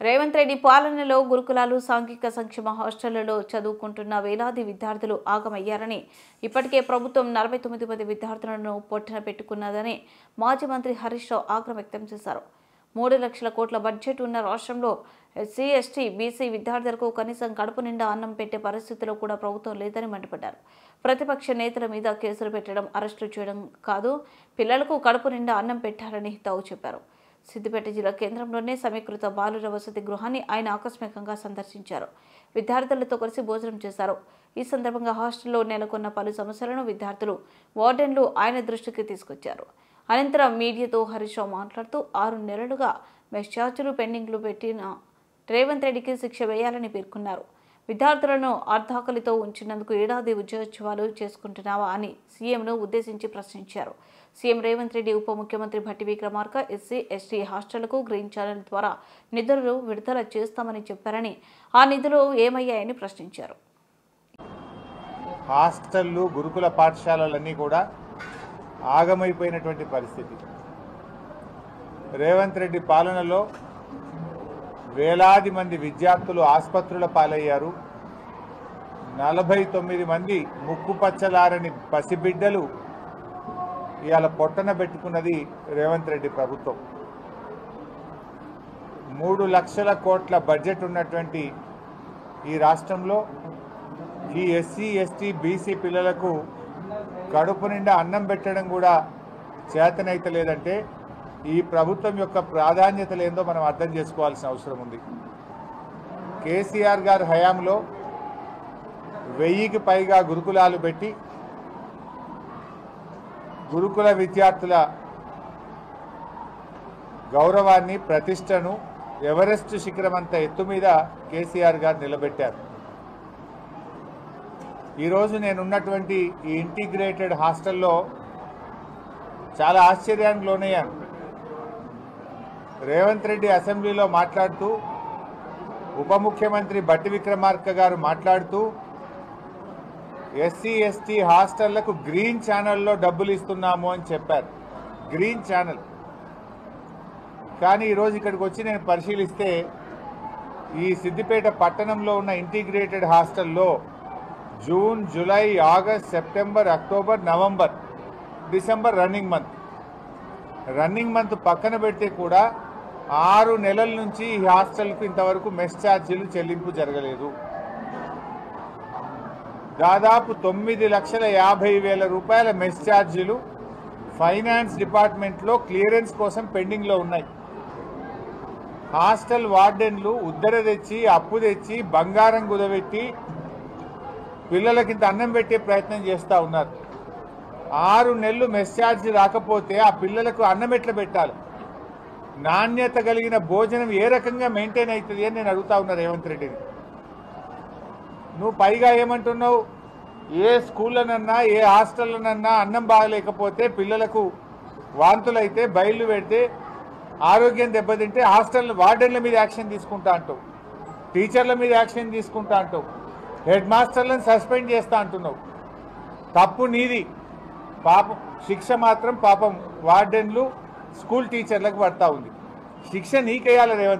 రేవంత్ రెడ్డి పాలనలో గురుకులాలు సాంఘిక సంక్షేమ హాస్టళ్లలో చదువుకుంటున్న వేలాది విద్యార్థులు ఆగమయ్యారని, ఇప్పటికే ప్రభుత్వం 49 మంది విద్యార్థులను పొట్టన పెట్టుకున్నదని మాజీ మంత్రి హరీష్ రావు ఆగ్రహం వ్యక్తం చేశారు. 3 లక్షల కోట్ల బడ్జెట్ ఉన్న రాష్ట్రంలో ఎస్సీ, ఎస్టీ, బీసీ విద్యార్థులకు కనీసం కడుపు నిండా అన్నం పెట్టే పరిస్థితిలో కూడా ప్రభుత్వం లేదని మండిపడ్డారు. ప్రతిపక్ష నేతల మీద కేసులు పెట్టడం, అరెస్టులు చేయడం కాదు, పిల్లలకు కడుపు నిండా అన్నం పెట్టాలని హితవు చెప్పారు. సిద్దిపేట జిల్లా కేంద్రంలోనే సమీకృత బాలుర వసతి గృహాన్ని ఆయన ఆకస్మికంగా సందర్శించారు. విద్యార్థులతో కలిసి భోజనం చేశారు. ఈ సందర్భంగా హాస్టల్లో నెలకొన్న పలు సమస్యలను విద్యార్థులు, వార్డెన్లు ఆయన దృష్టికి తీసుకొచ్చారు. అనంతరం మీడియాతో హరీష్ రావు మాట్లాడుతూ 6 నెలలుగా మెస్ ఛార్జీలు పెండింగ్లు పెట్టిన రేవంత్ రెడ్డికి శిక్ష వేయాలని పేర్కొన్నారు. విద్యార్థులను అర్ధాకలితో ఉంచినందుకు ఏడాది ఉద్యోగోత్సవాలు చేసుకుంటున్నావా అని సీఎంను ఉద్దేశించి ప్రశ్నించారు. సీఎం రేవంత్ రెడ్డి ఉప ముఖ్యమంత్రి భట్టి విక్రమార్క ఎస్సీ, ఎస్టీ హాస్టళ్లకు గ్రీన్ ఛానల్ ద్వారా నిధులు విడుదల చేస్తామని చెప్పారని, ఆ నిధులు ఏమయ్యాయని ప్రశ్నించారు. హాస్టళ్లు, గురుకుల పాఠశాలలన్నీ కూడా ఆగమైపోయినటువంటి పరిస్థితి. రేవంత్ రెడ్డి పాలనలో వేలాది మంది విద్యార్థులు ఆసుపత్రుల పాలయ్యారు. 49 మంది ముక్కుపచ్చలారని పసిబిడ్డలు ఇవాళ పొట్టన పెట్టుకున్నది రేవంత్ రెడ్డి ప్రభుత్వం. 3 లక్షల కోట్ల బడ్జెట్ ఉన్నటువంటి ఈ రాష్ట్రంలో ఈ ఎస్సీ, ఎస్టీ, బీసీ పిల్లలకు కడుపు నిండా అన్నం పెట్టడం కూడా చేతనైతే లేదంటే ఈ ప్రభుత్వం యొక్క ప్రాధాన్యతలు ఏందో మనం అర్థం చేసుకోవాల్సిన అవసరం ఉంది. కేసీఆర్ గారి హయాంలో 1000కి పైగా గురుకులాలు పెట్టి గురుకుల విద్యార్థుల గౌరవాన్ని, ప్రతిష్టను ఎవరెస్ట్ శిఖరమంత ఎత్తు మీద కేసీఆర్ గారు నిలబెట్టారు. ఈరోజు నేనున్నటువంటి ఈ ఇంటిగ్రేటెడ్ హాస్టల్లో చాలా ఆశ్చర్యానికి లోనయ్యాను. రేవంత్ రెడ్డి అసెంబ్లీలో మాట్లాడుతూ, ఉప ముఖ్యమంత్రి భట్టి విక్రమార్క గారు మాట్లాడుతూ ఎస్సీ, ఎస్టీ హాస్టళ్లకు గ్రీన్ ఛానల్లో డబ్బులు ఇస్తున్నాము అని చెప్పారు. Green channel. కానీ ఈరోజు ఇక్కడికి వచ్చి నేను పరిశీలిస్తే ఈ సిద్దిపేట పట్టణంలో ఉన్న ఇంటిగ్రేటెడ్ హాస్టల్లో June, July, August, September, October, November, December running month పక్కన పెడితే కూడా 6 నెలల నుంచి ఈ హాస్టల్కు ఇంతవరకు మెస్ ఛార్జీలు చెల్లింపు జరగలేదు. దాదాపు 9,50,000 రూపాయల మెస్ ఛార్జీలు ఫైనాన్స్ డిపార్ట్మెంట్లో క్లియరెన్స్ కోసం పెండింగ్లో ఉన్నాయి. హాస్టల్ వార్డెన్లు ఉద్దర తెచ్చి, అప్పు తెచ్చి, బంగారం కుదబెట్టి పిల్లలకింత అన్నం పెట్టే ప్రయత్నం చేస్తూ ఉన్నారు. 6 నెలలు మెస్ ఛార్జీ రాకపోతే ఆ పిల్లలకు అన్నం ఎట్లా పెట్టాలి? నాణ్యత కలిగిన భోజనం ఏ రకంగా మెయింటైన్ అవుతుంది అని నేను అడుగుతా ఉన్నా రేవంత్ రెడ్డిని. నువ్వు పైగా ఏమంటున్నావు? ఏ స్కూళ్ళనన్నా, ఏ హాస్టల్లోనన్నా అన్నం బాగలేకపోతే, పిల్లలకు వాంతులైతే, బయలు పెడితే, ఆరోగ్యం దెబ్బతింటే హాస్టల్ వార్డెన్ల మీద యాక్షన్ తీసుకుంటా అంటావు, టీచర్ల మీద యాక్షన్ తీసుకుంటా అంటావు, హెడ్ మాస్టర్లను సస్పెండ్ చేస్తా అంటున్నావు. తప్పు నీది. పాపం శిక్ష మాత్రం పాపం వార్డెన్లు, స్కూల్ టీచర్లకు పడతా ఉంది. శిక్ష నీకేయాలి రేవంత్.